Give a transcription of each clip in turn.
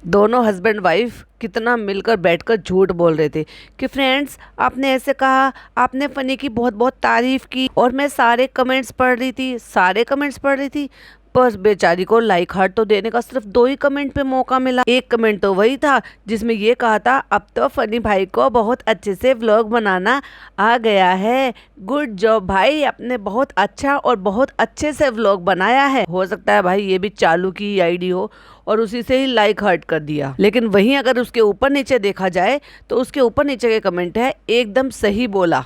दोनों husband wife कितना मिलकर बैठकर झूठ बोल रहे थे कि फ्रेंड्स आपने ऐसे कहा, आपने फनी की बहुत बहुत तारीफ की और मैं सारे कमेंट्स पढ़ रही थी। पर बेचारी को लाइक हार्ट तो देने का सिर्फ 2 ही कमेंट पे मौका मिला। एक कमेंट तो वही था जिसमें ये कहा था अब तो फनी भाई को बहुत अच्छे से व्लॉग बनाना आ गया है। गुड जॉब भाई, आपने बहुत अच्छा और बहुत अच्छे से व्लॉग बनाया है। हो सकता है भाई ये भी चालू की आईडी हो और उसी से ही लाइक हर्ट कर दिया। लेकिन वहीं अगर उसके ऊपर नीचे देखा जाए तो उसके ऊपर नीचे के कमेंट है एकदम सही बोला,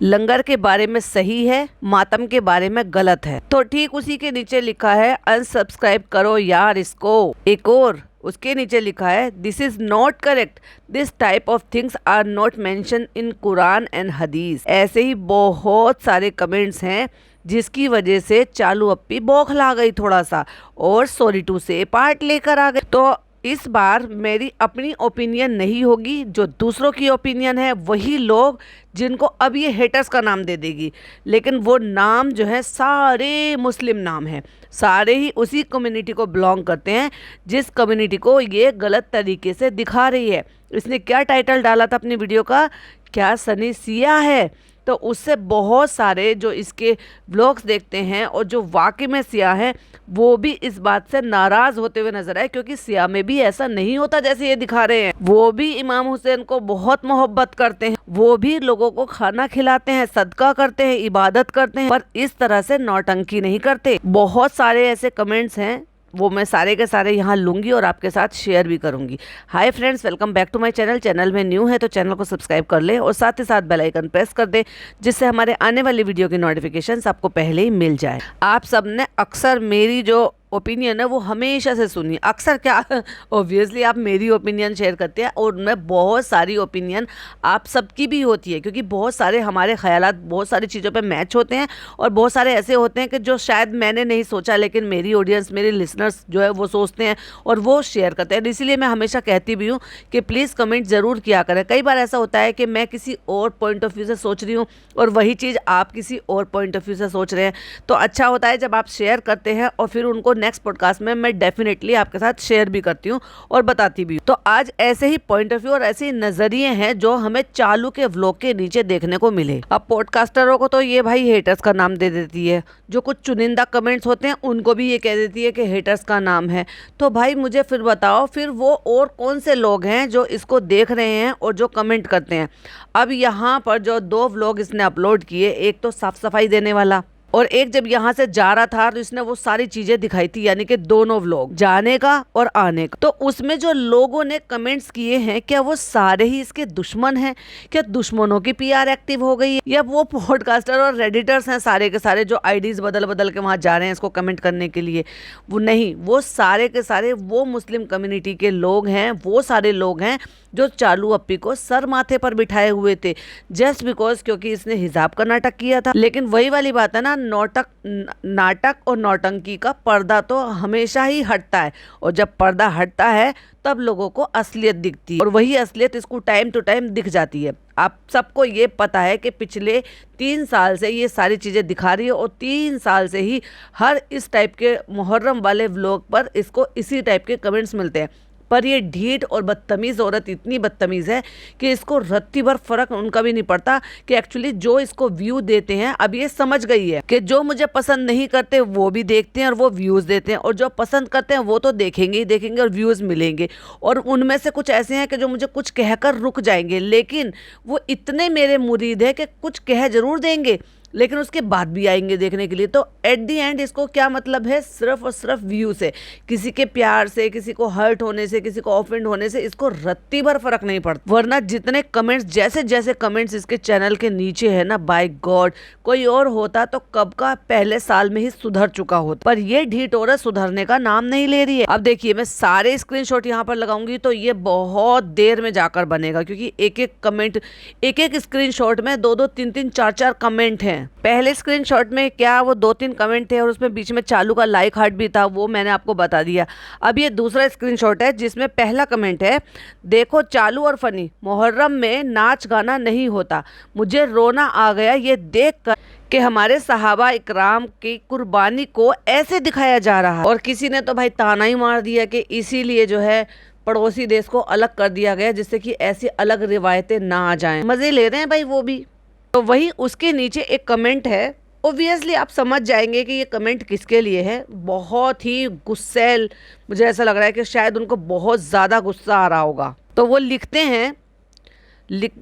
लंगर के बारे में सही है, मातम के बारे में गलत है। तो ठीक उसी के नीचे लिखा है अनसब्सक्राइब करो यार इसको। एक और उसके नीचे लिखा है this is not correct, this type of things are not mention in Quran and Hadith. ऐसे ही बहुत सारे कमेंट्स हैं जिसकी वजह से चालू अप्पी बौखला गई थोड़ा सा और सॉरी टू से पार्ट लेकर आ गई। तो इस बार मेरी अपनी ओपिनियन नहीं होगी, जो दूसरों की ओपिनियन है वही लोग जिनको अब ये हेटर्स का नाम दे देगी। लेकिन वो नाम जो है सारे मुस्लिम नाम है, सारे ही उसी कम्युनिटी को बिलोंग करते हैं जिस कम्युनिटी को ये गलत तरीके से दिखा रही है। इसने क्या टाइटल डाला था अपनी वीडियो का, क्या सनी सिया है? तो उससे बहुत सारे जो इसके व्लॉग्स देखते हैं और जो वाकई में सिया हैं वो भी इस बात से नाराज होते हुए नजर आए, क्योंकि सिया में भी ऐसा नहीं होता जैसे ये दिखा रहे हैं। वो भी इमाम हुसैन को बहुत मोहब्बत करते हैं, वो भी लोगों को खाना खिलाते हैं, सदका करते हैं, इबादत करते हैं, पर इस तरह से नौटंकी नहीं करते। बहुत सारे ऐसे कमेंट्स हैं, वो मैं सारे के सारे यहाँ लूंगी और आपके साथ शेयर भी करूंगी। Hi friends, welcome back to my channel. Channel में न्यू है तो चैनल को सब्सक्राइब कर ले और साथ ही साथ बेल आइकन प्रेस कर दे, जिससे हमारे आने वाली वीडियो की नोटिफिकेशंस आपको पहले ही मिल जाए। आप सबने अक्सर मेरी जो ओपिनियन है वो हमेशा से सुनी, अक्सर क्या ऑब्वियसली आप मेरी ओपिनियन शेयर करते हैं और उनमें बहुत सारी ओपिनियन आप सबकी भी होती है, क्योंकि बहुत सारे हमारे ख्यालात बहुत सारी चीज़ों पे मैच होते हैं और बहुत सारे ऐसे होते हैं कि जो शायद मैंने नहीं सोचा लेकिन मेरी ऑडियंस, मेरे लिसनर्स जो है वो सोचते हैं और वो शेयर करते हैं। इसीलिए मैं हमेशा कहती भी हूँ कि प्लीज़ कमेंट ज़रूर किया करें। कई बार ऐसा होता है कि मैं किसी और पॉइंट ऑफ व्यू से सोच रही हूँ और वही चीज़ आप किसी और पॉइंट ऑफ व्यू से सोच रहे हैं, तो अच्छा होता है जब आप शेयर करते हैं और फिर उनको नेक्स्ट पॉडकास्ट में मैं डेफिनेटली आपके साथ शेयर भी करती हूँ और बताती भी हूँ। तो आज ऐसे ही पॉइंट ऑफ व्यू और ऐसे ही नजरिए हैं जो हमें चालू के व्लॉग के नीचे देखने को मिले। अब पॉडकास्टरों को तो ये भाई हेटर्स का नाम दे देती है, जो कुछ चुनिंदा कमेंट्स होते हैं उनको भी ये कह देती है कि हेटर्स का नाम है। तो भाई मुझे फिर बताओ, फिर वो और कौन से लोग हैं जो इसको देख रहे हैं और जो कमेंट करते हैं। अब यहाँ पर जो 2 व्लॉग इसने अपलोड किए, एक तो साफ सफाई देने वाला और एक जब यहाँ से जा रहा था तो इसने वो सारी चीजें दिखाई थी, यानी कि दोनों व्लॉग, जाने का और आने का। तो उसमें जो लोगों ने कमेंट्स किए हैं, क्या वो सारे ही इसके दुश्मन हैं? क्या दुश्मनों की पीआर एक्टिव हो गई है, या वो पॉडकास्टर और रेडिटर्स हैं सारे के सारे जो आईडीज बदल बदल के वहां जा रहे हैं इसको कमेंट करने के लिए? वो नहीं, वो सारे के सारे वो मुस्लिम कम्युनिटी के लोग हैं, वो सारे लोग हैं जो चालू अप्पी को सर माथे पर बिठाए हुए थे जस्ट बिकॉज क्योंकि इसने हिजाब का नाटक किया था। लेकिन वही वाली बात है ना, नाटक और नौटंकी का पर्दा तो हमेशा ही हटता है और जब पर्दा हटता है तब लोगों को असलियत दिखती है और वही असलियत इसको टाइम टू टाइम दिख जाती है। आप सबको ये पता है कि पिछले 3 साल से ये सारी चीज़ें दिखा रही है और 3 साल से ही हर इस टाइप के मुहर्रम वाले व्लॉग पर इसको इसी टाइप के कमेंट्स मिलते हैं। पर ये ढीठ और बदतमीज़ औरत इतनी बदतमीज़ है कि इसको रत्ती भर फर्क उनका भी नहीं पड़ता कि एक्चुअली जो इसको व्यू देते हैं, अब ये समझ गई है कि जो मुझे पसंद नहीं करते वो भी देखते हैं और वो व्यूज़ देते हैं, और जो पसंद करते हैं वो तो देखेंगे ही देखेंगे और व्यूज़ मिलेंगे। और उनमें से कुछ ऐसे हैं कि जो मुझे कुछ कहकर रुक जाएंगे, लेकिन वो इतने मेरे मुरीद है कि कुछ कह जरूर देंगे लेकिन उसके बाद भी आएंगे देखने के लिए। तो एट दी एंड इसको क्या मतलब है, सिर्फ और सिर्फ व्यू से, किसी के प्यार से, किसी को हर्ट होने से, किसी को ऑफेंड होने से इसको रत्ती भर फर्क नहीं पड़ता। वरना जितने कमेंट्स, जैसे जैसे कमेंट्स इसके चैनल के नीचे है ना, बाय गॉड कोई और होता तो कब का पहले साल में ही सुधर चुका होता, पर ये ढीठ औरत सुधरने का नाम नहीं ले रही है। अब देखिए, मैं सारे स्क्रीनशॉट यहाँ पर लगाऊंगी तो ये बहुत देर में जाकर बनेगा, क्योंकि एक एक कमेंट, एक एक स्क्रीनशॉट में 2-2, 3-3, 4-4 कमेंट हैं। पहले स्क्रीनशॉट में क्या वो 2-3 कमेंट थे और उसमें बीच में चालू का लाइक हार्ट भी था, वो मैंने आपको बता दिया। अब ये दूसरा स्क्रीनशॉट है जिसमें पहला कमेंट है, देखो चालू और फनी, मुहर्रम में नाच गाना नहीं होता, मुझे रोना आ गया ये देख कर कि हमारे सहाबा इकराम की कुर्बानी को ऐसे दिखाया जा रहा है। और किसी ने तो भाई ताना ही मार दिया कि इसीलिए जो है पड़ोसी देश को अलग कर दिया गया जिससे कि ऐसी अलग रिवायतें ना आ जाएं। मजे ले रहे हैं भाई वो भी। तो वही उसके नीचे एक कमेंट है, ओबियसली आप समझ जाएंगे कि ये कमेंट किसके लिए है। बहुत ही गुस्सैल, मुझे ऐसा लग रहा है कि शायद उनको बहुत ज़्यादा गुस्सा आ रहा होगा। तो वो लिखते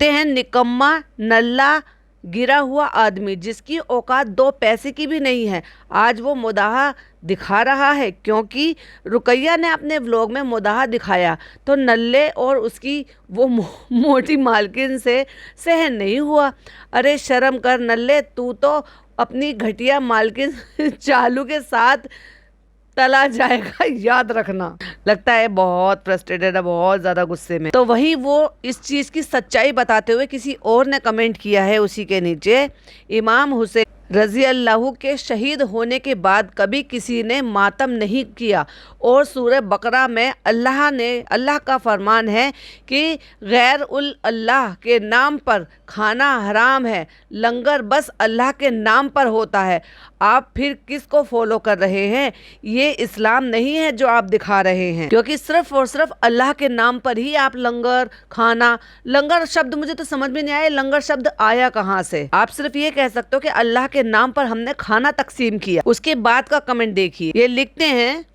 हैं निकम्मा नल्ला गिरा हुआ आदमी जिसकी औकात 2 पैसे की भी नहीं है, आज वो मुदाहा दिखा रहा है। क्योंकि रुकैया ने अपने व्लॉग में मुदाहा दिखाया तो नल्ले और उसकी वो मोटी मालकिन से सहन नहीं हुआ। अरे शर्म कर नल्ले, तू तो अपनी घटिया मालकिन चालू के साथ तला जाएगा, याद रखना। लगता है बहुत फ्रस्ट्रेटेड है, बहुत ज़्यादा गुस्से में। तो वहीं वो इस चीज़ की सच्चाई बताते हुए किसी और ने कमेंट किया है उसी के नीचे, इमाम हुसैन रज़ी अल्लाह के शहीद होने के बाद कभी किसी ने मातम नहीं किया। और सूरह बकरा में अल्लाह का फरमान है कि गैर उल अल्लाह के नाम पर खाना हराम है, लंगर बस अल्लाह के नाम पर होता है। आप फिर किसको फॉलो कर रहे हैं? ये इस्लाम नहीं है जो आप दिखा रहे हैं, क्योंकि सिर्फ और सिर्फ अल्लाह के नाम पर ही आप लंगर खाना, लंगर शब्द मुझे तो समझ में नहीं आया, लंगर शब्द आया कहाँ से? आप सिर्फ ये कह सकते हो कि अल्लाह के नाम पर हमने खाना तकसीम किया। उसके बाद का कमेंट देखिए, ये लिखते हैं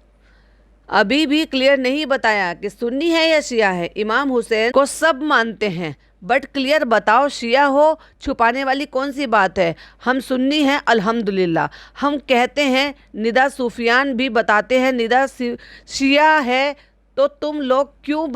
अभी भी क्लियर नहीं बताया कि सुन्नी है या शिया है। इमाम हुसैन को सब मानते हैं बट क्लियर बताओ, शिया हो, छुपाने वाली कौन सी बात है? हम सुन्नी हैं अल्हम्दुलिल्लाह। हम कहते हैं निदा सूफियान भी बताते हैं निदा शिया है, तो तुम लोग क्यों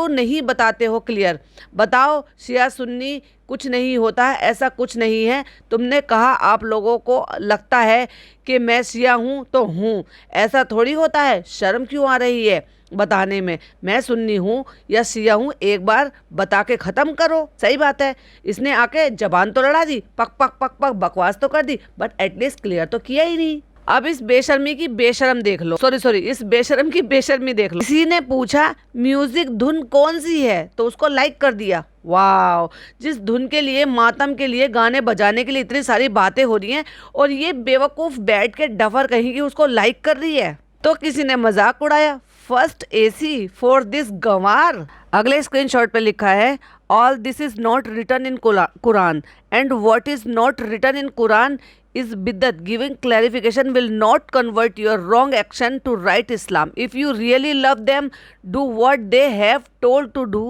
नहीं बताते हो? क्लियर बताओ, शिया सुन्नी कुछ नहीं होता है, ऐसा कुछ नहीं है। तुमने कहा आप लोगों को लगता है कि मैं शिया हूँ तो हूँ, ऐसा थोड़ी होता है। शर्म क्यों आ रही है बताने में? मैं सुन्नी हूँ या शिया हूँ, एक बार बता के ख़त्म करो। सही बात है, इसने आके जबान तो लड़ा दी, पक पक पक पक बकवास तो कर दी, बट एटलीस्ट क्लियर तो किया ही नहीं। अब इस बेशर्मी की बेशर्म देख लो, सॉरी इस बेशर्म की बेशर्मी देख लो। किसी ने पूछा म्यूजिक धुन कौन सी है तो उसको लाइक कर दिया। वाह, जिस धुन के लिए, मातम के लिए, गाने बजाने के लिए इतनी सारी बातें हो रही हैं और ये बेवकूफ़ बैठ के डफर कहीं की उसको लाइक कर रही है। तो किसी ने मजाक उड़ाया, फर्स्ट एसी फॉर दिस गंवार। अगले स्क्रीनशॉट पे लिखा है all this is not written in Quran and what is not written in Quran is biddat. Giving clarification will not convert your wrong action to right Islam. If you really love them, do what they have told to do,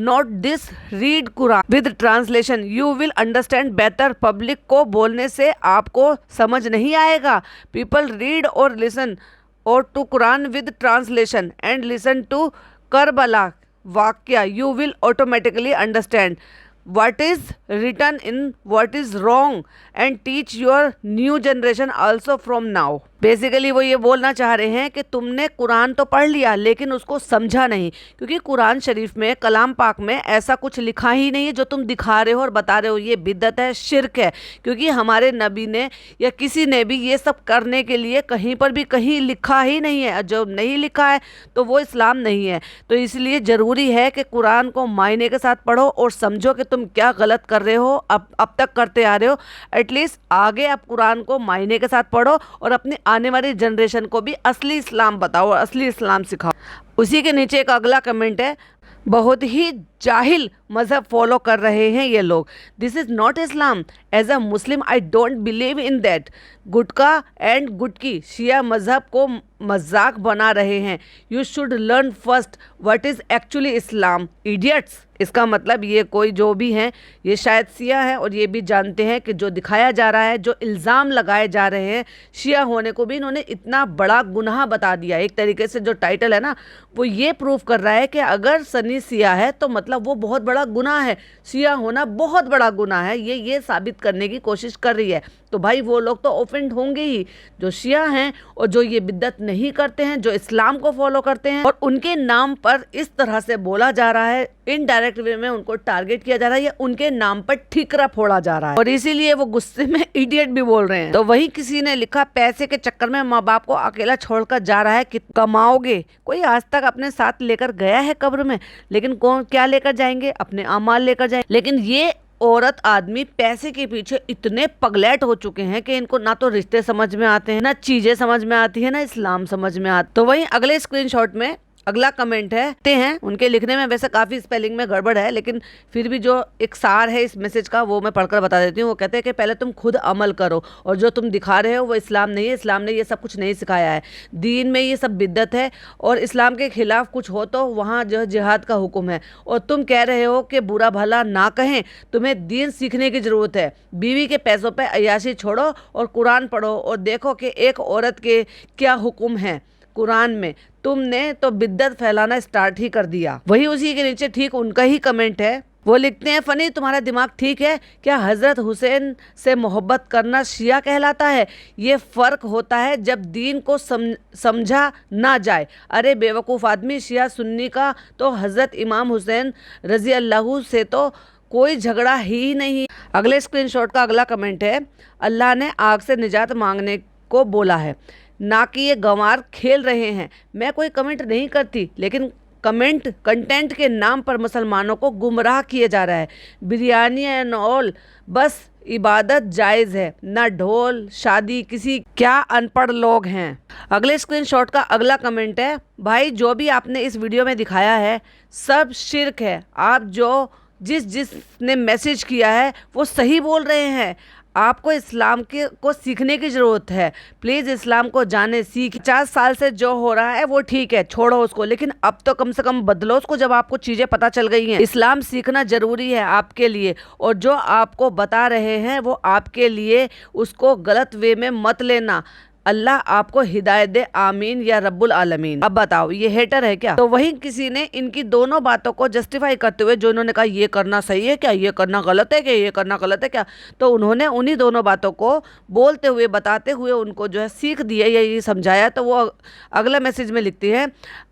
not this. Read Quran with translation, you will understand better. Public को बोलने से आपको समझ नहीं आएगा. People read or listen or to Quran with translation and listen to Karbala वाक्या, you will automatically understand what is written in what is wrong and teach your new generation also from now. Basically वो ये बोलना चाह रहे हैं कि तुमने कुरान तो पढ़ लिया लेकिन उसको समझा नहीं, क्योंकि कुरान शरीफ में, कलाम पाक में ऐसा कुछ लिखा ही नहीं है जो तुम दिखा रहे हो और बता रहे हो ये बिदअत है, शिर्क है। क्योंकि हमारे नबी ने या किसी ने भी ये सब करने के लिए कहीं पर भी कहीं लिखा ही नहीं है। जो नहीं लिखा है तो वो इस्लाम नहीं है। तो इसलिए ज़रूरी है कि कुरान को मायने के साथ पढ़ो और समझो कि तुम क्या गलत कर रहे हो, अब तक करते आ रहे हो। एटलीस्ट आगे आप कुरान को मायने के साथ पढ़ो और अपनी आने वाली जनरेशन को भी असली इस्लाम बताओ और असली इस्लाम सिखाओ। उसी के नीचे एक अगला कमेंट है, बहुत ही जाहिल मज़हब फॉलो कर रहे हैं ये लोग। This is not Islam. As a Muslim I don't believe in that. गुटका एंड गुटकी शिया मज़हब को मजाक बना रहे हैं। You should learn first what is actually Islam, idiots. इसका मतलब ये कोई जो भी हैं ये शायद शिया है और ये भी जानते हैं कि जो दिखाया जा रहा है, जो इल्ज़ाम लगाए जा रहे हैं, शिया होने को भी इन्होंने इतना बड़ा गुनाह बता दिया। एक तरीके से जो टाइटल है ना वो ये प्रूव कर रहा है कि अगर सनी शिया है तो मतलब वो बहुत बड़ा गुनाह है, शिया होना बहुत बड़ा गुनाह है। ये साबित करने की कोशिश कर रही है। तो भाई वो लोग तो ऑफेंड होंगे ही जो शिया हैं और जो ये बिद्दत नहीं करते हैं, जो इस्लाम को फॉलो करते हैं। और उनके नाम पर इस तरह से बोला जा रहा है, इनडायरेक्ट वे में उनको टारगेट किया जा रहा है या उनके नाम पर ठीकरा फोड़ा जा रहा है और इसीलिए वो गुस्से में इडियट भी बोल रहे हैं। तो वही किसी ने लिखा, पैसे के चक्कर में माँ बाप को अकेला छोड़कर जा रहा है, कि कमाओगे? कोई आज तक अपने साथ लेकर गया है कब्र में? लेकिन कौन क्या लेकर जाएंगे? अपने अमाल लेकर जाएंगे। लेकिन ये औरत आदमी पैसे के पीछे इतने पगलैट हो चुके हैं कि इनको ना तो रिश्ते समझ में आते हैं, ना चीजें समझ में आती है, ना इस्लाम समझ में आता। तो वहीं अगले स्क्रीनशॉट में अगला कमेंट है ते हैं उनके लिखने में वैसे काफी स्पेलिंग में गड़बड़ है, लेकिन फिर भी जो एक सार है इस मैसेज का वो मैं पढ़कर बता देती हूँ। वो कहते हैं कि पहले तुम खुद अमल करो, और जो तुम दिखा रहे हो वो इस्लाम नहीं है। इस्लाम ने ये सब कुछ नहीं सिखाया है। दीन में ये सब बिद्दत है, और इस्लाम के खिलाफ कुछ हो तो वहाँ जो जिहाद का हुक्म है। और तुम कह रहे हो कि बुरा भला ना कहें, तुम्हें दीन सीखने की ज़रूरत है। बीवी के पैसों पे अय्याशी छोड़ो और कुरान पढ़ो और देखो कि एक औरत के क्या हुक्म है कुरान में। तुमने तो बिद्दत फैलाना स्टार्ट ही कर दिया। वही उसी के नीचे ठीक उनका ही कमेंट है। वो लिखते हैं फनी तुम्हारा दिमाग ठीक है क्या? हज़रत हुसैन से मोहब्बत करना शिया कहलाता है? ये फ़र्क होता है जब दीन को समझा ना जाए। अरे बेवकूफ़ आदमी, शिया सुन्नी का तो हज़रत इमाम हुसैन रज़ी अल्लाह से तो कोई झगड़ा ही नहीं। अगले स्क्रीनशॉट का अगला कमेंट है, अल्लाह ने आग से निजात मांगने को बोला है, ना कि ये गंवार खेल रहे हैं। मैं कोई कमेंट नहीं करती, लेकिन कंटेंट के नाम पर मुसलमानों को गुमराह किया जा रहा है। बिरयानी एंड ऑल बस इबादत जायज़ है, ना ढोल शादी किसी। क्या अनपढ़ लोग हैं। अगले स्क्रीनशॉट का अगला कमेंट है, भाई जो भी आपने इस वीडियो में दिखाया है सब शिर्क है। आप जो जिसने मैसेज किया है वो सही बोल रहे हैं। आपको इस्लाम को सीखने की ज़रूरत है। प्लीज़ इस्लाम को जाने सीख। 50 साल से जो हो रहा है वो ठीक है, छोड़ो उसको, लेकिन अब तो कम से कम बदलो उसको जब आपको चीज़ें पता चल गई हैं। इस्लाम सीखना ज़रूरी है आपके लिए, और जो आपको बता रहे हैं वो आपके लिए, उसको गलत वे में मत लेना। अल्लाह आपको हिदायत दे, आमीन या रब्बुल आलमीन। अब बताओ ये हेटर है क्या? तो वहीं किसी ने इनकी दोनों बातों को जस्टिफाई करते हुए, जो इन्होंने कहा ये करना सही है क्या, ये करना गलत है क्या, ये करना गलत है क्या, तो उन्होंने उन्हीं दोनों बातों को बोलते हुए बताते हुए उनको जो है सीख दी है या ये समझाया। तो वो अगला मैसेज में लिखती है,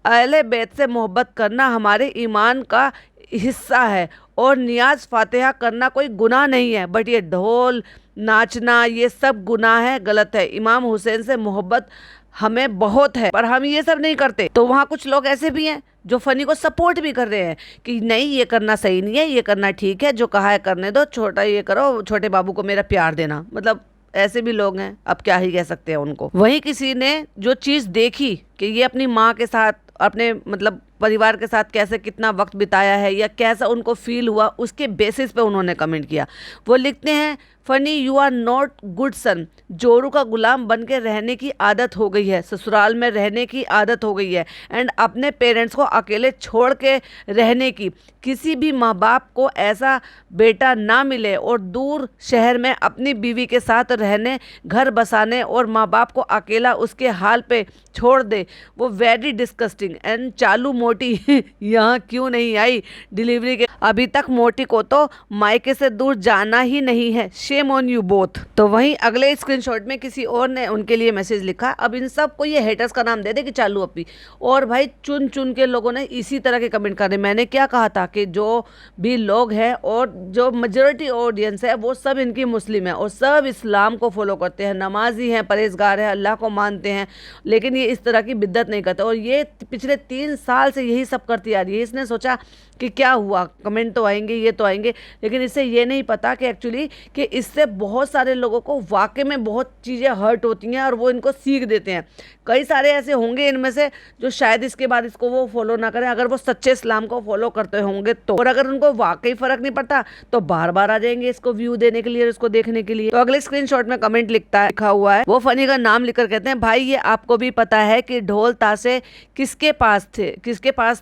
अहले बैत से मोहब्बत करना हमारे ईमान का हिस्सा है, और नियाज फातिहा करना कोई गुनाह नहीं है, बट ये ढोल नाचना ये सब गुनाह है, गलत है। इमाम हुसैन से मोहब्बत हमें बहुत है, पर हम ये सब नहीं करते। तो वहाँ कुछ लोग ऐसे भी हैं जो फनी को सपोर्ट भी कर रहे हैं कि नहीं ये करना सही नहीं है, ये करना ठीक है, जो कहा है करने दो, छोटा ये करो, छोटे बाबू को मेरा प्यार देना। मतलब ऐसे भी लोग हैं, अब क्या ही कह सकते हैं उनको। वहीं किसी ने जो चीज़ देखी कि ये अपनी माँ के साथ, अपने मतलब परिवार के साथ कैसे कितना वक्त बिताया है या कैसा उनको फील हुआ, उसके बेसिस पे उन्होंने कमेंट किया। वो लिखते हैं, funny you are not good son. जोरू का गुलाम बन के रहने की आदत हो गई है, ससुराल में रहने की आदत हो गई है, एंड अपने पेरेंट्स को अकेले छोड़ के रहने की। किसी भी माँ बाप को ऐसा बेटा ना मिले और दूर शहर में अपनी बीवी के साथ रहने, घर बसाने और माँ बाप को अकेला उसके हाल पे छोड़ दे, वो वेरी डिस्कस्टिंग। एंड चालू मोटी यहाँ क्यों नहीं आई डिलीवरी के? अभी तक मोटी को तो मायके से दूर जाना ही नहीं है, शेम ऑन यू बोथ। तो वहीं अगले स्क्रीनशॉट में किसी और ने उनके लिए मैसेज लिखा। अब इन सब को ये हेटर्स का नाम दे दे कि चालू अपी, और भाई चुन चुन के लोगों ने इसी तरह के कमेंट करे। मैंने क्या कहा था कि जो भी लोग हैं और जो मेजॉरिटी ऑडियंस है वो सब इनकी मुस्लिम है और सब इस्लाम को फॉलो करते हैं, नमाजी हैं, परहेजगार हैं, अल्लाह को मानते हैं, लेकिन ये इस तरह की बिद्दत नहीं करते। और ये पिछले 3 साल से यही सब करती आ रही है। इसने सोचा कि क्या हुआ, कमेंट तो आएंगे, ये तो आएंगे, लेकिन इससे ये नहीं पता कि एक्चुअली कि इससे बहुत सारे लोगों को वाकई में बहुत चीज़ें हर्ट होती हैं और वो इनको सीख देते हैं। कई सारे ऐसे होंगे इनमें से जो शायद इसके बाद इसको वो फॉलो ना करें, अगर वो सच्चे इस्लाम को फॉलो करते होंगे तो। और अगर उनको वाकई फ़र्क नहीं पड़ता तो बार बार आ जाएंगे इसको व्यू देने के लिए और इसको देखने के लिए। तो अगले स्क्रीनशॉट में कमेंट लिखा हुआ है, वो फनी का नाम लिखकर कहते हैं, भाई ये आपको भी पता है कि ढोल ताशे किसके पास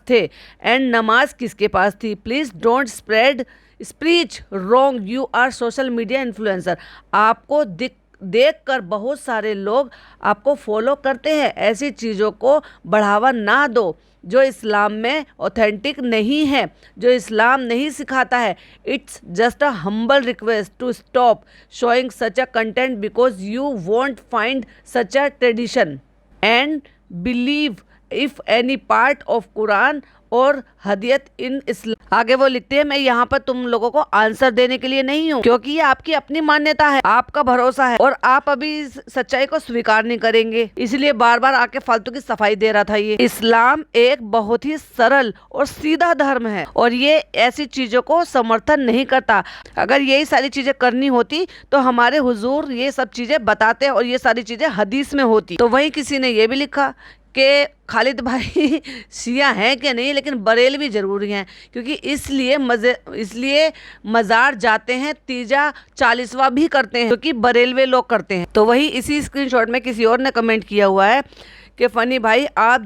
थे एंड नमाज किसके पास थी। Please don't spread wrong, you are social media influencer. आपको देखकर बहुत सारे लोग आपको फॉलो करते हैं। ऐसी चीज़ों को बढ़ावा ना दो जो इस्लाम में ऑथेंटिक नहीं है, जो इस्लाम नहीं सिखाता है। It's just a humble request to stop showing such a content because you won't find such a tradition and believe if any part of Quran और हदियत इन इस्लाम। आगे वो लिखते हैं, मैं यहाँ पर तुम लोगों को आंसर देने के लिए नहीं हूँ, क्योंकि ये आपकी अपनी मान्यता है, आपका भरोसा है और आप अभी इस सच्चाई को स्वीकार नहीं करेंगे, इसलिए बार बार आके फालतू की सफाई दे रहा था। ये इस्लाम एक बहुत ही सरल और सीधा धर्म है और ये ऐसी चीजों को समर्थन नहीं करता। अगर यही सारी चीजें करनी होती तो हमारे हुजूर ये सब चीजें बताते और ये सारी चीजें हदीस में होती। तो वहीं किसी ने ये भी लिखा कि खालिद भाई शिया हैं कि नहीं, लेकिन बरेलवी जरूरी हैं, क्योंकि इसलिए मज़ार जाते हैं, तीजा 40वां भी करते हैं, क्योंकि बरेलवे लोग करते हैं। तो वही इसी स्क्रीनशॉट में किसी और ने कमेंट किया हुआ है कि फ़नी भाई आप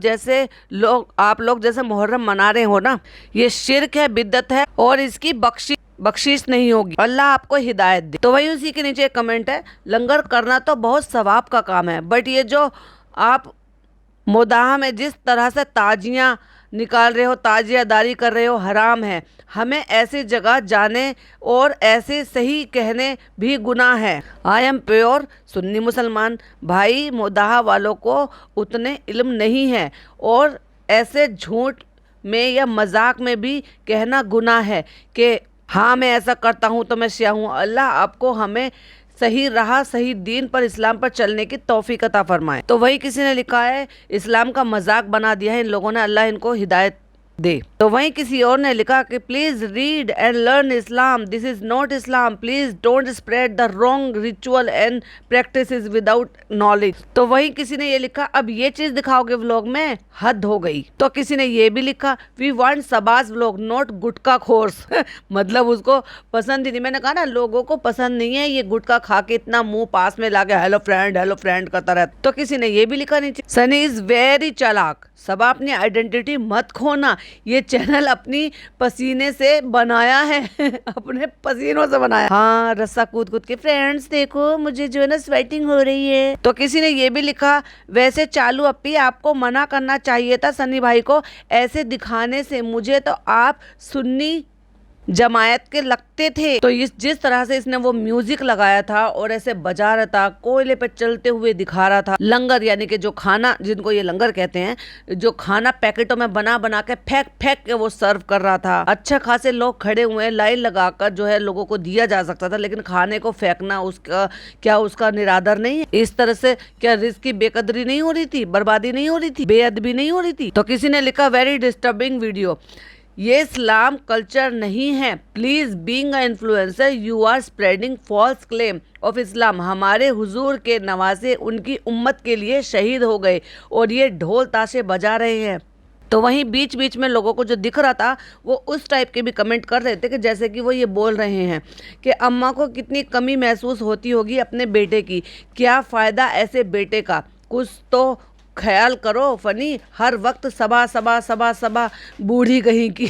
लोग जैसे मुहर्रम मना रहे हो ना, ये शिर्क है, बिद्दत है और इसकी बख्शीश नहीं होगी, अल्लाह आपको हिदायत दे। तो वही उसी के नीचे एक कमेंट है, लंगर करना तो बहुत सवाब का काम है, बट ये जो आप मुदाह में जिस तरह से ताजियाँ निकाल रहे हो, ताजियादारी कर रहे हो, हराम है। हमें ऐसी जगह जाने और ऐसे सही कहने भी गुनाह है। आई एम प्योर सुन्नी मुसलमान भाई, मुदाह वालों को उतने इल्म नहीं है और ऐसे झूठ में या मजाक में भी कहना गुनाह है कि हाँ मैं ऐसा करता हूँ तो मैं शिया हूँ। अल्लाह आपको हमें सही राह, सही दीन पर, इस्लाम पर चलने की तौफीक अता फरमाए। तो वही किसी ने लिखा है, इस्लाम का मजाक बना दिया है इन लोगों ने, अल्लाह इनको हिदायत दे। तो वहीं किसी और ने लिखा कि please read and learn Islam, this is not Islam, please don't spread the wrong ritual and practices without knowledge. तो वही किसी ने ये लिखा, अब ये चीज दिखाओगे व्लॉग में, हद हो गई। तो किसी ने ये भी लिखा, वी वांट सबाज व्लॉग नॉट गुटका खोर्स मतलब उसको पसंद ही नहीं। मैंने कहा ना, लोगों को पसंद नहीं है ये गुटका खा के इतना मुंह पास में लाके हेलो फ्रेंड करता रहता। तो किसी ने ये भी लिखा नीचे, सनी इज वेरी चालाक, सब अपनी आइडेंटिटी मत खोना, ये चैनल अपनी पसीने से बनाया है अपने पसीनों से बनाया। हाँ, रस्सा कूद के फ्रेंड्स देखो मुझे जो है ना स्वेटिंग हो रही है। तो किसी ने ये भी लिखा, वैसे चालू अपी आपको मना करना चाहिए था सनी भाई को ऐसे दिखाने से, मुझे तो आप सुन्नी जमायत के लगते थे। तो जिस तरह से इसने वो म्यूजिक लगाया था और ऐसे बजा रहा था, कोयले पे चलते हुए दिखा रहा था, लंगर यानी कि जो खाना, जिनको ये लंगर कहते हैं, जो खाना पैकेटों में बना के फेंक के वो सर्व कर रहा था। अच्छा खासे लोग खड़े हुए हैं, लाइन लगाकर जो है लोगों को दिया जा सकता था, लेकिन खाने को फेंकना उसका निरादर नहीं है? इस तरह से क्या रिस्क की बेकदरी नहीं हो रही थी, बर्बादी नहीं हो रही थी, बेअदबी नहीं हो रही थी? तो किसी ने लिखा, वेरी डिस्टर्बिंग वीडियो, ये इस्लाम कल्चर नहीं है, please being a influencer you are spreading false claim of Islam. हमारे हुजूर के नवासे उनकी उम्मत के लिए शहीद हो गए और ये ढोल ताशे बजा रहे हैं। तो वहीं बीच बीच में लोगों को जो दिख रहा था वो उस टाइप के भी कमेंट कर रहे थे कि जैसे कि वो ये बोल रहे हैं कि अम्मा को कितनी कमी महसूस होती होगी अपने बेटे की, क्या फ़ायदा ऐसे बेटे का, कुछ तो ख्याल करो फनी, हर वक्त सबा बूढ़ी कहीं की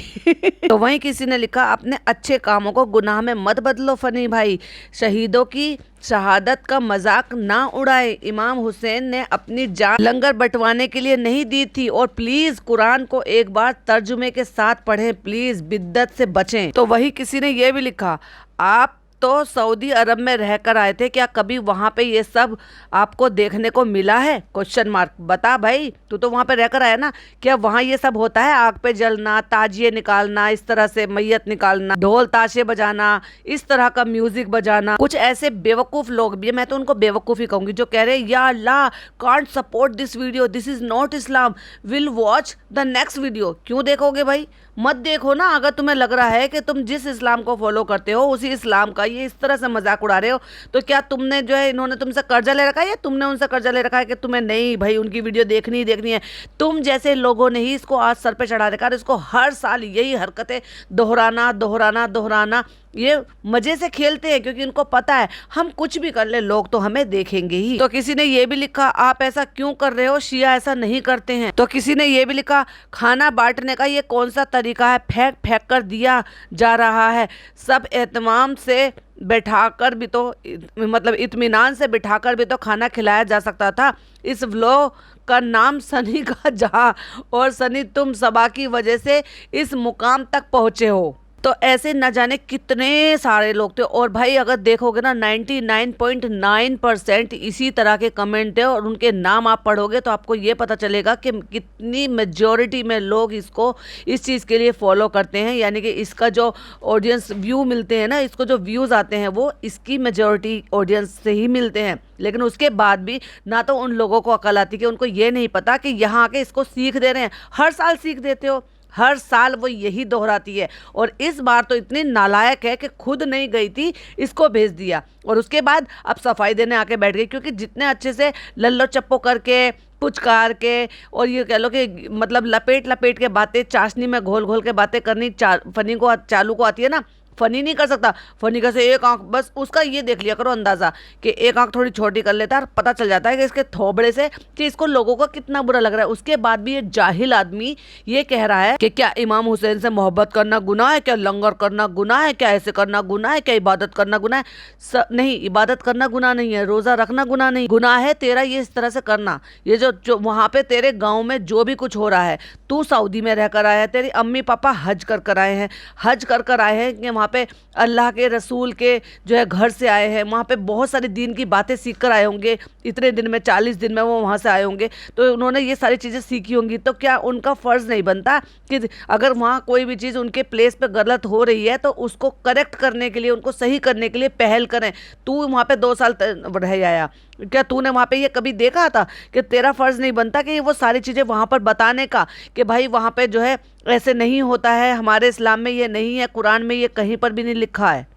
तो वहीं किसी ने लिखा, अपने अच्छे कामों को गुनाह में मत बदलो फनी भाई, शहीदों की शहादत का मजाक ना उड़ाए। इमाम हुसैन ने अपनी जान लंगर बंटवाने के लिए नहीं दी थी, और प्लीज कुरान को एक बार तर्जुमे के साथ पढ़ें, प्लीज बिद्दत से बचें। तो वही किसी ने ये भी लिखा, आप तो सऊदी अरब में रहकर आए थे, क्या कभी वहाँ पे ये सब आपको देखने को मिला है? Question mark. बता भाई, तू तो वहाँ पे रहकर आया ना, क्या वहाँ ये सब होता है? आग पे जलना, ताजिए निकालना, इस तरह से मैयत निकालना, ढोल ताशे बजाना, इस तरह का म्यूजिक बजाना। कुछ ऐसे बेवकूफ लोग भी, मैं तो उनको बेवकूफ ही कहूंगी, जो कह रहे हैं या अल्लाह can't support this video, this is not Islam, will watch the next video. क्यों देखोगे भाई? मत देखो ना। अगर तुम्हें लग रहा है कि तुम जिस इस्लाम को फॉलो करते हो उसी इस्लाम का ये इस तरह से मजाक उड़ा रहे हो, तो क्या तुमने जो है, इन्होंने तुमसे कर्जा ले रखा है या तुमने उनसे कर्जा ले रखा है कि तुम्हें नहीं भाई उनकी वीडियो देखनी ही देखनी है? तुम जैसे लोगों ने ही इसको आज सर पे चढ़ा रखा है। इसको हर साल यही हरकतें दोहराना ये मजे से खेलते हैं, क्योंकि इनको पता है हम कुछ भी कर ले लोग तो हमें देखेंगे ही। तो किसी ने ये भी लिखा, आप ऐसा क्यों कर रहे हो, शिया ऐसा नहीं करते हैं। तो किसी ने ये भी लिखा, खाना बांटने का ये कौन सा तरीका है, फेंक कर दिया जा रहा है, सब एहतमाम से बैठाकर भी तो, मतलब इत्मीनान से बिठाकर भी तो खाना खिलाया जा सकता था। इस व्लॉग का नाम सनी का जहां, और सनी तुम सबा की वजह से इस मुकाम तक पहुंचे हो। तो ऐसे न जाने कितने सारे लोग थे, और भाई अगर देखोगे ना 99.9% इसी तरह के कमेंट है, और उनके नाम आप पढ़ोगे तो आपको ये पता चलेगा कि कितनी मेजॉरिटी में लोग इसको इस चीज़ के लिए फॉलो करते हैं, यानी कि इसका जो ऑडियंस व्यू मिलते हैं ना, इसको जो व्यूज़ आते हैं वो इसकी मेजॉरिटी ऑडियंस से ही मिलते हैं। लेकिन उसके बाद भी ना तो उन लोगों को अकल आती कि उनको ये नहीं पता कि यहाँ आके इसको सीख दे रहे हैं। हर साल सीख देते हो, हर साल वो यही दोहराती है। और इस बार तो इतनी नालायक है कि खुद नहीं गई थी, इसको भेज दिया और उसके बाद अब सफाई देने आके बैठ गई। क्योंकि जितने अच्छे से लल्लो चप्पो करके पुचकार के और ये कह लो कि मतलब लपेट लपेट के बातें, चाशनी में घोल घोल के बातें करनी फनी को, चालू को आती है ना, फनी नहीं कर सकता। फनी कैसे, एक आंख बस उसका ये देख लिया करो अंदाजा कि एक आंख थोड़ी छोटी कर लेता है और पता चल जाता है कि इसके थोबड़े से कि इसको लोगों को कितना बुरा लग रहा है। उसके बाद भी ये जाहिल आदमी ये कह रहा है कि क्या इमाम हुसैन से मोहब्बत करना गुनाह है, क्या लंगर करना गुनाह है, क्या ऐसे करना गुनाह है, क्या इबादत करना गुनाह है। नहीं, इबादत करना गुनाह नहीं है, रोजा रखना गुनाह नहीं, गुनाह है तेरा ये इस तरह से करना। ये जो वहां पे तेरे गाँव में जो भी कुछ हो रहा है, तू सऊदी में रहकर आया है, तेरी अम्मी पापा हज कर आए हैं, हज कर आए हैं कि वहाँ पे अल्लाह के रसूल के जो है घर से आए हैं, वहाँ पे बहुत सारी दीन की बातें सीख कर आए होंगे। इतने दिन में 40 दिन में वो वहाँ से आए होंगे, तो उन्होंने ये सारी चीज़ें सीखी होंगी। तो क्या उनका फ़र्ज़ नहीं बनता कि अगर वहाँ कोई भी चीज़ उनके प्लेस पे गलत हो रही है तो उसको करेक्ट करने के लिए, उनको सही करने के लिए पहल करें। तू वहाँ पे 2 साल रह आया, क्या तूने वहाँ पे ये कभी देखा था कि तेरा फ़र्ज़ नहीं बनता कि वो सारी चीज़ें वहाँ पर बताने का कि भाई वहाँ पे जो है ऐसे नहीं होता है, हमारे इस्लाम में ये नहीं है, कुरान में ये कहीं पर भी नहीं लिखा है।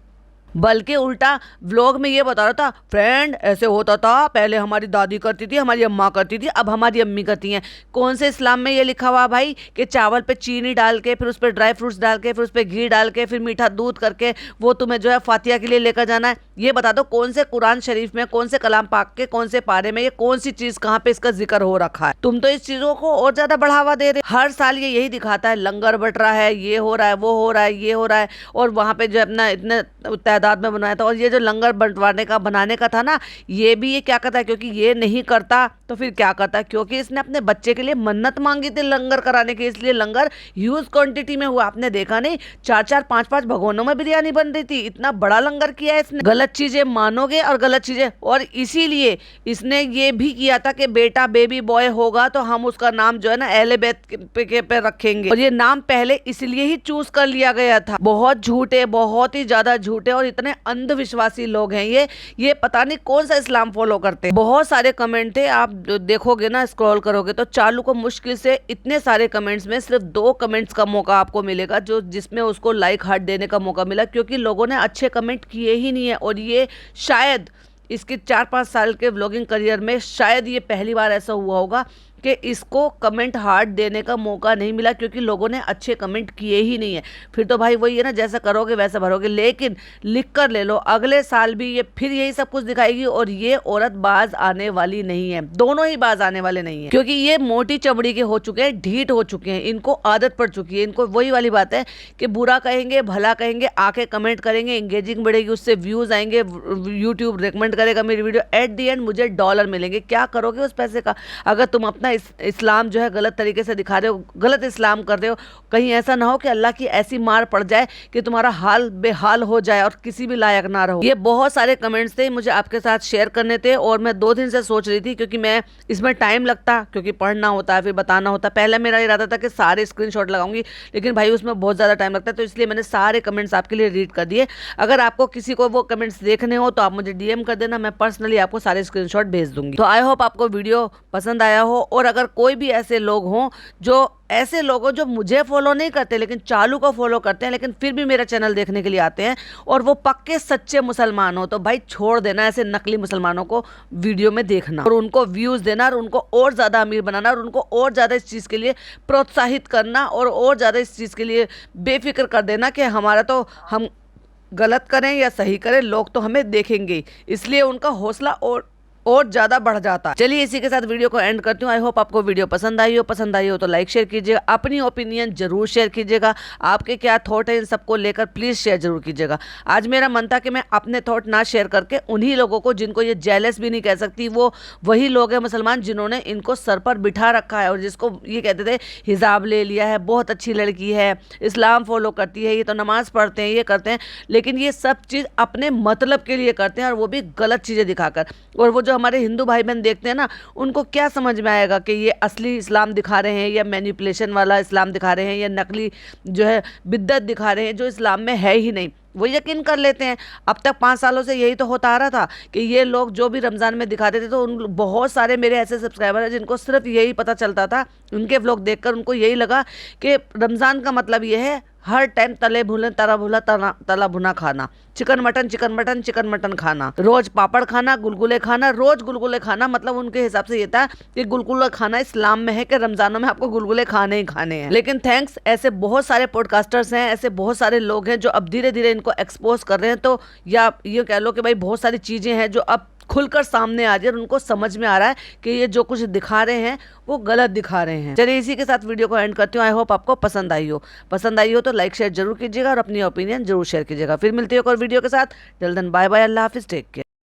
बल्कि उल्टा व्लॉग में ये बता रहा था, फ्रेंड ऐसे होता था, पहले हमारी दादी करती थी, हमारी अम्मा करती थी, अब हमारी अम्मी करती हैं। कौन से इस्लाम में ये लिखा हुआ भाई कि चावल पे चीनी डाल के, फिर उस पर ड्राई फ्रूट्स डाल के, फिर उस पर घी डाल के, फिर मीठा दूध करके वो तुम्हें जो है फातिया के लिए लेकर जाना है। ये बता दो कौन से कुरान शरीफ में, कौन से कलाम पाक के कौन से पारे में ये कौन सी चीज़ कहाँ पे इसका जिक्र हो रखा है। तुम तो इस चीज़ों को और ज़्यादा बढ़ावा दे रहे। हर साल ये यही दिखाता है, लंगर बट रहा है, ये हो रहा है, वो हो रहा है, ये हो रहा है, और वहाँ पे जो अपना इतने तादाद में बनाया था। और ये जो लंगर बंटवाने का बनाने का था ना, ये भी ये क्या करता है, क्योंकि ये नहीं करता तो फिर क्या करता है, क्योंकि इसने अपने बच्चे के लिए मन्नत मांगी थी लंगर कराने की, इसलिए लंगर ह्यूज क्वांटिटी में हुआ। आपने देखा नहीं, 4-4 5-5 भगोनों में बिरयानी बन रही थी, इतना बड़ा लंगर किया है इसने। गलत चीजें मानोगे और गलत चीजें, और इसीलिए इसने ये भी किया था कि बेटा बेबी बॉय होगा तो हम उसका नाम जो है ना अहले बैत पे रखेंगे, और ये नाम पहले इसलिए ही चूज कर लिया गया था। बहुत झूठे, बहुत ही ज्यादा झूठे और इतने अंधविश्वासी लोग हैं ये पता नहीं कौन सा इस्लाम फॉलो करते हैं। बहुत सारे कमेंट थे, आप देखोगे ना, स्क्रॉल करोगे तो चालू को मुश्किल से इतने सारे कमेंट्स में सिर्फ 2 कमेंट्स का मौका आपको मिलेगा जो जिसमें उसको लाइक हार्ट देने का मौका मिला, क्योंकि लोगों ने अच्छे कमेंट किए ही नहीं है। और ये शायद इसके 4-5 साल के व्लॉगिंग करियर में शायद ये पहली बार ऐसा हुआ होगा कि इसको कमेंट हार्ट देने का मौका नहीं मिला, क्योंकि लोगों ने अच्छे कमेंट किए ही नहीं है। फिर तो भाई वही है ना, जैसा करोगे वैसा भरोगे। लेकिन लिख कर ले लो, अगले साल भी ये फिर यही सब कुछ दिखाएगी, और ये औरत बाज आने वाली नहीं है, दोनों ही बाज आने वाले नहीं है, क्योंकि ये मोटी चमड़ी के हो चुके हैं, ढीठ हो चुके हैं, इनको आदत पड़ चुकी है। इनको वही वाली बात है कि बुरा कहेंगे भला कहेंगे, आके कमेंट करेंगे, इंगेजिंग बढ़ेगी, उससे व्यूज आएंगे, यूट्यूब रिकमेंड करेगा मेरी वीडियो, एट दी एंड मुझे डॉलर मिलेंगे। क्या करोगे उस पैसे का? अगर तुम अपना इस्लाम जो है गलत तरीके से दिखा रहे हो, गलत इस्लाम कर रहे हो, कहीं ऐसा ना हो कि अल्लाह की ऐसी मार पड़ जाए कि तुम्हारा हाल बेहाल हो जाए और किसी भी लायक ना रहो। ये बहुत सारे कमेंट्स थे, मुझे आपके साथ शेयर करने थे, और मैं 2 दिन से सोच रही थी, क्योंकि मैं इसमें टाइम लगता, क्योंकि पढ़ना होता है, फिर बताना होता है। पहले मेरा इरादा था कि सारे स्क्रीनशॉट लगाऊंगी, लेकिन भाई उसमें बहुत ज़्यादा टाइम लगता है, तो इसलिए मैंने सारे कमेंट्स आपके लिए रीड कर दिए। अगर आपको किसी को वो कमेंट्स देखने हो तो आप मुझे DM कर देना, मैं पर्सनली आपको सारे स्क्रीनशॉट भेज दूंगी। तो आई होप आपको वीडियो पसंद आया हो, और अगर कोई भी ऐसे लोग हों जो मुझे फॉलो नहीं करते लेकिन चालू को फॉलो करते हैं, लेकिन फिर भी मेरा चैनल देखने के लिए आते हैं, और वो पक्के सच्चे मुसलमान हो, तो भाई छोड़ देना ऐसे नकली मुसलमानों को वीडियो में देखना, और उनको व्यूज देना, और उनको और ज़्यादा अमीर बनाना, और उनको और ज़्यादा इस चीज़ के लिए प्रोत्साहित करना, और ज़्यादा इस चीज़ के लिए बेफिक्र कर देना कि हमारा तो हम गलत करें या सही करें, लोग तो हमें देखेंगे, इसलिए उनका हौसला और ज़्यादा बढ़ जाता है। चलिए इसी के साथ वीडियो को एंड करती हूँ। आई होप आपको वीडियो पसंद आई हो तो लाइक शेयर कीजिएगा, अपनी ओपिनियन जरूर शेयर कीजिएगा, आपके क्या थॉट है इन सबको लेकर प्लीज़ शेयर जरूर कीजिएगा। आज मेरा मन था कि मैं अपने थॉट ना शेयर करके उन्हीं लोगों को, जिनको ये जेलस भी नहीं कह सकती, वो वही लोग हैं मुसलमान जिन्होंने इनको सर पर बिठा रखा है, और जिसको ये कहते थे हिजाब ले लिया है, बहुत अच्छी लड़की है, इस्लाम फॉलो करती है, ये तो नमाज़ पढ़ते हैं, ये करते हैं, लेकिन ये सब चीज़ अपने मतलब के लिए करते हैं, और वो भी गलत चीज़ें दिखाकर। और वो जो हमारे हिंदू भाई बहन देखते हैं ना, उनको क्या समझ में आएगा कि ये असली इस्लाम दिखा रहे हैं या मैनिपुलेशन वाला इस्लाम दिखा रहे हैं या नकली जो है बिद्दत दिखा रहे हैं, जो इस्लाम में है ही नहीं। वो यकीन कर लेते हैं। अब तक 5 सालों से यही तो होता आ रहा था कि ये लोग जो भी रमज़ान में दिखाते थे, तो उन बहुत सारे मेरे ऐसे सब्सक्राइबर हैं जिनको सिर्फ यही पता चलता था, उनके व्लॉग देखकर उनको यही लगा कि रमज़ान का मतलब ये है हर टाइम तले भुने तला भुना तला भुना खाना, chicken mutton chicken mutton chicken mutton खाना, रोज पापड़ खाना, गुलगुले खाना, रोज गुलगुले खाना। मतलब उनके हिसाब से ये था कि गुलगुला खाना इस्लाम में है कि रमजानों में आपको गुलगुले खाने ही खाने हैं। लेकिन थैंक्स, ऐसे बहुत सारे पॉडकास्टर्स हैं, ऐसे बहुत सारे लोग हैं जो अब धीरे धीरे इनको एक्सपोज कर रहे हैं। तो या ये कह लो कि भाई बहुत सारी चीजें हैं जो अब खुलकर सामने आ रही है और उनको समझ में आ रहा है कि ये जो कुछ दिखा रहे हैं वो गलत दिखा रहे हैं। चलिए इसी के साथ वीडियो को एंड करती हूँ। आई होप आपको पसंद आई हो। पसंद आई हो तो लाइक शेयर जरूर कीजिएगा और अपनी ओपिनियन जरूर शेयर कीजिएगा। फिर मिलती है एक और वीडियो के साथ। टिल देन बाय बाय, अल्लाह हाफिज, टेक केयर।